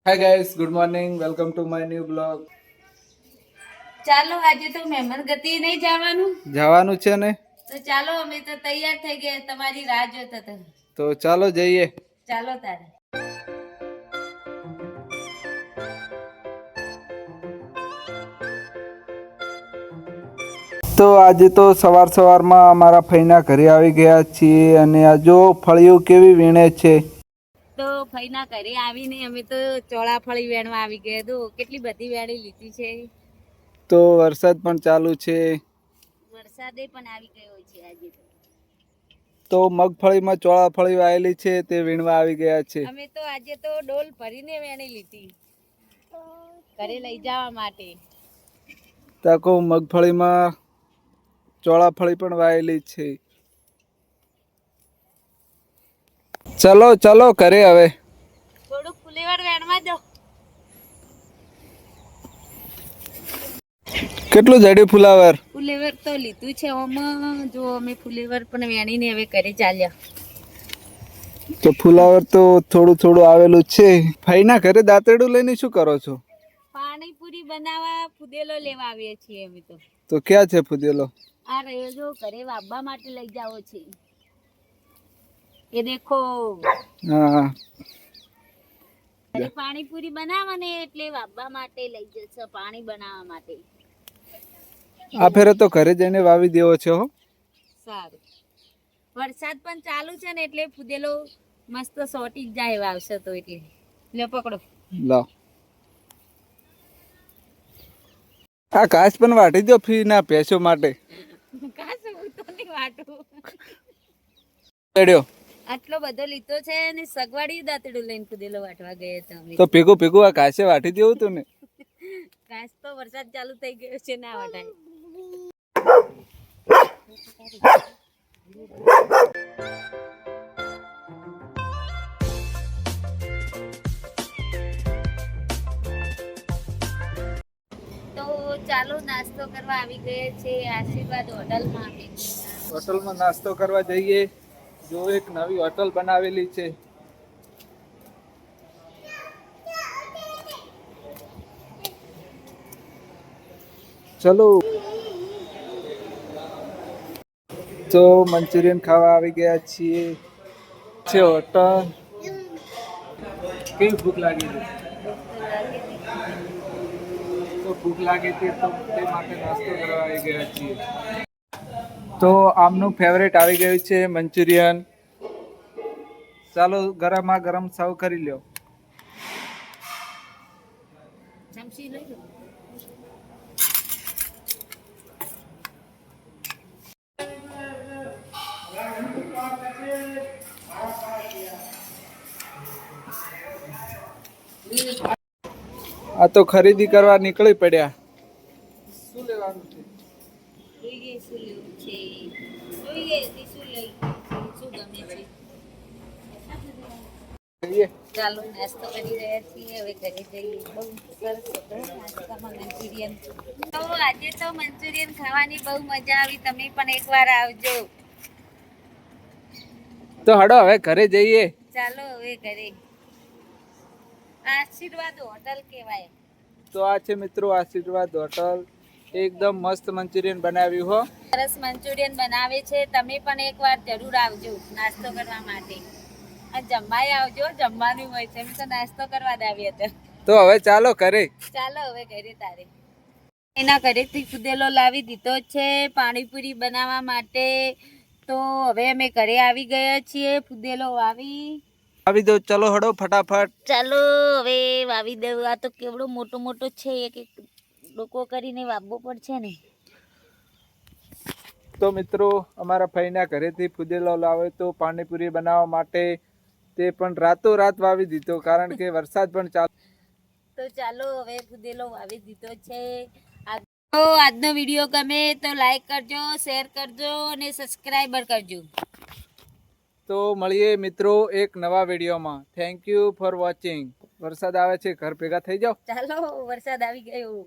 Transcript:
Hi guys, good morning, welcome to my new blog. ચાલો આજે તો મહેમાન ગતિ નહીં જવાનું છે ને, તો ચાલો અમે તો તૈયાર થઈ ગયા તમારી રાહ જોતા હતા. તો ચાલો જઈએ. ચાલો તારે. તો આજે તો સવારમાં અમારા ફઈના ઘરે આવી ગયા છીએ અને આ જો ફળિયું કેવી વીણે છે. તો ફઈના ઘરે આવીને અમે તો ચોળાફળી વેણવા આવી ગયા. તો કેટલી બધી વેણી લીધી છે. તો વરસાદ પણ ચાલુ છે. વરસાદે પણ આવી ગયો છે આજે તો મગફળીમાં ચોળાફળી વાયેલી છે તે વીણવા આવી ગયા છે. અમે તો આજે તો ડોલ ભરીને વેણી લીધી ઘરે લઈ જવા માટે. તાકો મગફળીમાં ચોળાફળી પણ વાયેલી છે. ચલો ચલો ઘરે હવે. થોડુંક ફુલેવર વેણવા દો. કેટલું જડ્યું ફુલાવર? ફુલેવર તો લીધું છે. ઓમાં જો અમે ફુલેવર પણ વેણીને હવે ઘરે ચાલ્યા. તો ફુલાવર તો થોડું આવેલું છે. ફઈના ઘરે દાંતરડું લઈને શું કરો છો? પાણીપુરી બનાવવા ફુદેલો લેવા આવીએ છીએ અમે તો. તો ક્યાં છે ફુદેલો? આ રહ્યો જો ઘરે વાબા માટે લઈ જાવો છે. એ દેખો. હા. ઘરે પાણીપુરી બનાવવાને એટલે વાબા માટે લઈ જશે પાણી બનાવવા માટે. આ ફેરે તો ઘરે જઈને વાવી દેવો છે હો. સારું. વરસાદ પણ ચાલુ છે ને એટલે ફુદેલો મસ્ત સોટી જાય વાવશે તો એટલે. લે પકડો. લાવ. આ ઘાસ પણ વાટી દો ફી ના ભેંસો માટે. ઘાસ હું તો નહીં વાટું. આટલો બધો લીધો છે ને સગવાડી દાંતડું લઈને ફુદેલો વાટવા ગયા હતા અમે. તો ભેગું આ ઘાસે વાટી દેવું તું ને. ઘાસ તો વરસાદ ચાલુ થઈ ગયો છે ના વાટાય. તો ચાલો નાસ્તો કરવા આવી ગયે છે આશીર્વાદ હોટલમાં. હોટલમાં નાસ્તો કરવા જઈએ. જો એક નવી હોટલ બનાવેલી છે. ચલો. તો મંચુરિયન ખાવા આવી ગયા છીએ. છે હોટલ. કેવી ભૂખ લાગી છે? તો ભૂખ લાગી હતી તો તે માટે નાસ્તો કરવા આવી ગયા છીએ. તો આમનું ફેવરેટ આવી ગયું છે મંચુરિયન. ચાલો ગરમા ગરમ સર્વ કરી લ્યો. ચમચી લઈ લો. આ તો ખરીદી કરવા નીકળી પડ્યા. શું લેવાનું છે? જોઈએ શું લેવું છે. જોઈએ શું લઈ શું ગમે છે. ચાલો નાસ્તો કરી રહ્યા છીએ હવે ઘરે જઈએ. બહુ સરસ હતો નાસ્તામાં મંચુરિયન. તો આજે તો મંચુરિયન ખાવાની બહુ મજા આવી. તમે પણ એકવાર આવજો. તો હડો હવે ઘરે જઈએ. ચાલો હવે ઘરે. આશીર્વાદ હોટલ કહેવાય. તો આ છે મિત્રો આશીર્વાદ હોટલ. એકદમ મસ્ત મંચુરિયન બનાવ્યું હો. સરસ મંચુરિયન બનાવે છે. તમે પણ એકવાર જરૂર આવજો નાસ્તો કરવા માટે. આ જમવાય આવજો. જમવાનું હોય છે. અમે તો નાસ્તો કરવા જ આવ્યા હતા. તો હવે ચાલો ઘરે. ચાલો હવે ઘરે તારે. એના ઘરેથી ફુદેલો લાવી દીધો છે પાણીપુરી બનાવવા માટે. તો હવે અમે ઘરે આવી ગયા છીએ. ફુદેલો વાવી દો. ચલો હડો ફટાફટ. ચાલો હવે વાવી દઉં. આ તો કેવડો મોટો છે. એક ડોકો કરીને વાવવો પડશે ને. તો મિત્રો અમારા ભાઈના ઘરેથી ફુદેલો લાવે તો પાણીપુરી બનાવવા માટે તે પણ રાતોરાત વાવી દીધો કારણ કે વરસાદ પણ ચાલુ. તો ચાલો હવે ફુદેલો વાવી દીધો છે. તો આજનો વિડીયો ગમે તો લાઈક કરજો, શેર કરજો અને સબસ્ક્રાઈબર કરજો. તો મળીએ મિત્રો એક નવા વિડીયોમાં. Thank you for watching. વરસાદ આવે છે ઘર ભેગા થઈ જાઓ. ચાલો વરસાદ આવી ગયો.